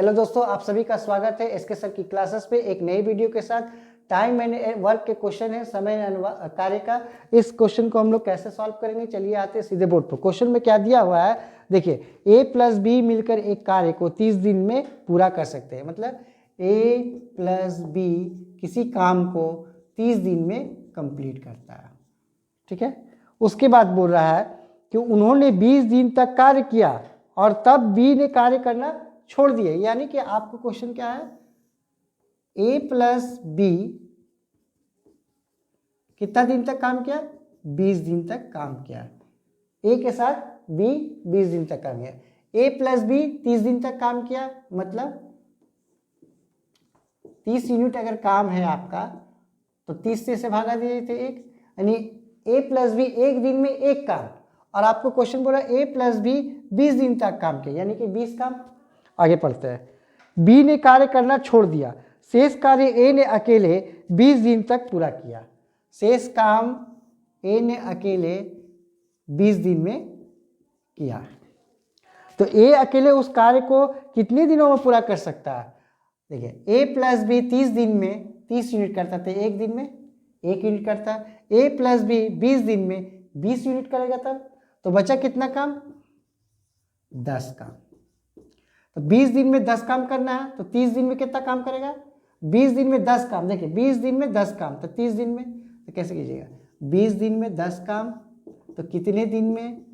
Hello दोस्तों, आप सभी का स्वागत है एसके सर की क्लासेस पे एक नई वीडियो के साथ। टाइम एंड वर्क के क्वेश्चन है, समय कार्य का। इस क्वेश्चन को हम लोग कैसे सॉल्व करेंगे, चलिए आते हैं सीधे बोर्ड पर। क्वेश्चन में क्या दिया हुआ है, देखिए a प्लस बी मिलकर एक कार्य को 30 दिन में पूरा कर सकते हैं। मतलब a प्लस बी किसी काम को 30 दिन में कंप्लीट करता है, ठीक है। उसके बाद बोल रहा है कि उन्होंने 20 दिन तक कार्य किया और तब बी ने कार्य करना छोड़ दिए। यानी कि आपको क्वेश्चन क्या है, a प्लस बी कितना दिन तक काम किया, 20 दिन तक काम किया। a के साथ b 20 दिन तक काम किया। a प्लस बी 30 दिन तक काम किया, मतलब 30 यूनिट अगर काम है आपका तो 30 से भागा दिए थे एक, यानी a प्लस बी एक दिन में एक काम। और आपको क्वेश्चन बोला a प्लस बी 20 दिन तक काम किया, यानी कि 20 काम। आगे पढ़ते हैं। बी ने कार्य करना छोड़ दिया, शेष कार्य ए ने अकेले 20 दिन तक पूरा किया। शेष काम ए ने अकेले 20 दिन में किया, तो ए अकेले उस कार्य को कितने दिनों में पूरा कर सकता है। देखिए a प्लस बी 30 दिन में 30 यूनिट करता था, एक दिन में 1 यूनिट करता। a प्लस बी 20 दिन में 20 यूनिट करेगा, तब तो बचा कितना काम, 10 काम। तो 20 दिन में 10 काम करना है, तो 30 दिन में कितना काम करेगा, 20 दिन में 10 काम। देखिए 20 दिन में 10 काम, तो 30 दिन में तो कैसे कीजिएगा, 20 दिन में 10 काम, तो कितने दिन में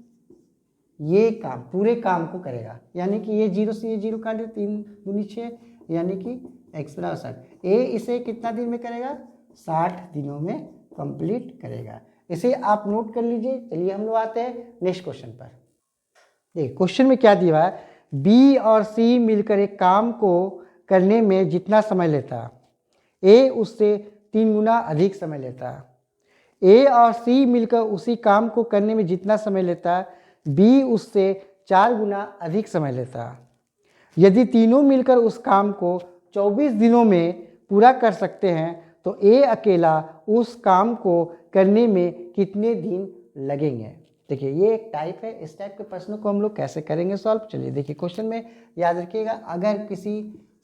ये काम पूरे काम को करेगा। यानी कि ये 0 से ये 0 काट दे, 3 दूनी 6, यानी कि x बराबर 60। ए इसे कितना दिन में करेगा, 60 दिनों में कंप्लीट करेगा। इसे आप नोट कर लीजिए। चलिए हम लोग आते हैं नेक्स्ट क्वेश्चन पर। देखिए क्वेश्चन में क्या दिया है, बी और सी मिलकर एक काम को करने में जितना समय लेता है, ए उससे 3 गुना अधिक समय लेता है। ए और सी मिलकर उसी काम को करने में जितना समय लेता है, बी उससे 4 गुना अधिक समय लेता है। यदि तीनों मिलकर उस काम को 24 दिनों में पूरा कर सकते हैं, तो ए अकेला उस काम को करने में कितने दिन लगेंगे। देखिए ये एक टाइप है, इस टाइप के प्रश्नों को हम लोग कैसे करेंगे सॉल्व। चलिए देखिए क्वेश्चन में याद रखिएगा, अगर किसी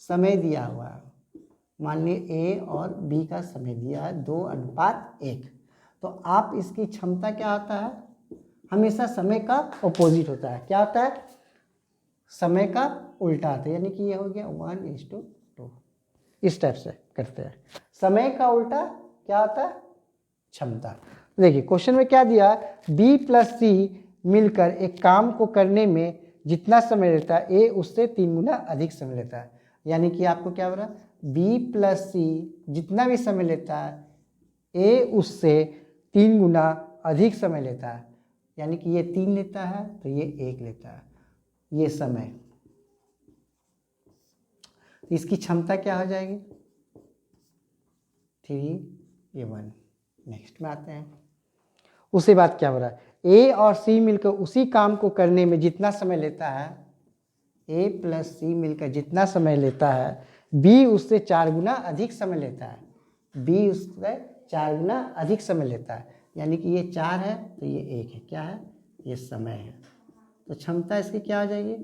समय दिया हुआ है, मान लीजिए ए और बी का समय दिया है 2:1, तो आप इसकी क्षमता क्या होता है, हमेशा समय का अपोजिट होता है। क्या होता है, समय का उल्टा आता है। यानी कि ये हो गया 1:2, इस टाइप से करते हैं। समय का उल्टा क्या होता है, क्षमता। देखिए क्वेश्चन में क्या दिया, बी प्लस सी मिलकर एक काम को करने में जितना समय लेता है, ए उससे 3 गुना अधिक समय लेता है। यानी कि आपको क्या बोला, बी प्लस सी जितना भी समय लेता है, ए उससे 3 गुना अधिक समय लेता है। यानी कि ये 3 लेता है तो ये 1 लेता है, ये समय। तो इसकी क्षमता क्या हो जाएगी, 3, ये 1। नेक्स्ट में आते हैं। उसी बात क्या हो रहा है, ए और सी मिलकर उसी काम को करने में जितना समय लेता है, ए प्लस सी मिलकर जितना समय लेता है, बी उससे 4 गुना अधिक समय लेता है। बी उससे 4 गुना अधिक समय लेता है। यानी कि ये 4 है तो ये 1 है, क्या है, ये समय है। तो क्षमता इसकी क्या हो जाएगी,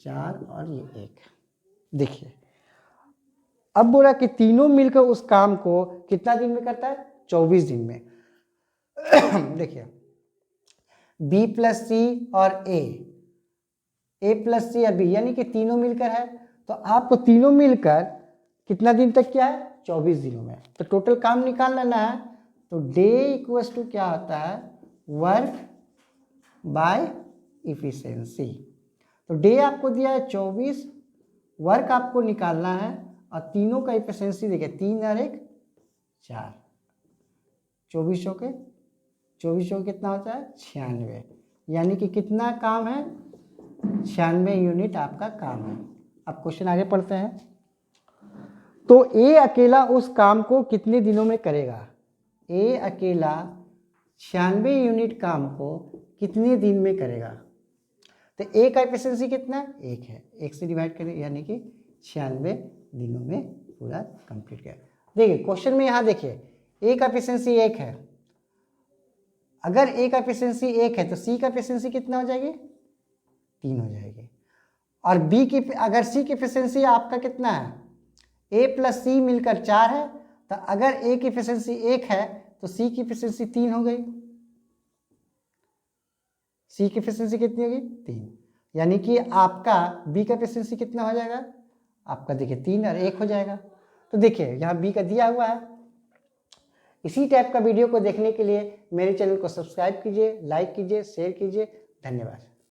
4 और ये 1। देखिए अब बोला कि तीनों मिलकर उस काम को कितना दिन में करता है, 24 दिन में। देखिए बी प्लस सी और ए प्लस सी और बी, यानी कि तीनों मिलकर है, तो आपको तीनों मिलकर कितना दिन तक किया है, 24 दिनों में। तो टोटल काम निकाल लेना है। तो डे इक्वल्स टू क्या होता है, वर्क बाय इफिशिएंसी। तो डे आपको दिया है 24, वर्क आपको निकालना है, और तीनों का इफिशिएंसी देखिए 3 और 1 4, 24 कितना होता है, 96। यानी कि कितना काम है, 96 यूनिट आपका काम है। अब क्वेश्चन आगे पढ़ते हैं। तो ए अकेला उस काम को कितने दिनों में करेगा, ए अकेला 96 यूनिट काम को कितने दिन में करेगा। तो ए का एफिशिएंसी कितना है, 1 है, 1 से डिवाइड करें, यानी कि 96 दिनों में पूरा कंप्लीट किया। देखिए क्वेश्चन में यहाँ देखिए ए का एफिशिएंसी 1 है, अगर ए का एफिशिएंसी 1 है तो सी का एफिशिएंसी कितना हो जाएगी, 3 हो जाएगी। और बी की अगर सी की एफिशिएंसी आपका कितना है, ए प्लस सी मिलकर 4 है, तो अगर ए की एफिशिएंसी 1 है तो सी की एफिशिएंसी 3 हो गई। सी की एफिशिएंसी कितनी होगी, 3, यानी कि आपका बी का एफिशिएंसी कितना हो जाएगा, आपका देखिए 3 और 1 हो जाएगा। तो देखिए यहाँ बी का दिया हुआ है। इसी टाइप का वीडियो को देखने के लिए मेरे चैनल को सब्सक्राइब कीजिए, लाइक कीजिए, शेयर कीजिए। धन्यवाद।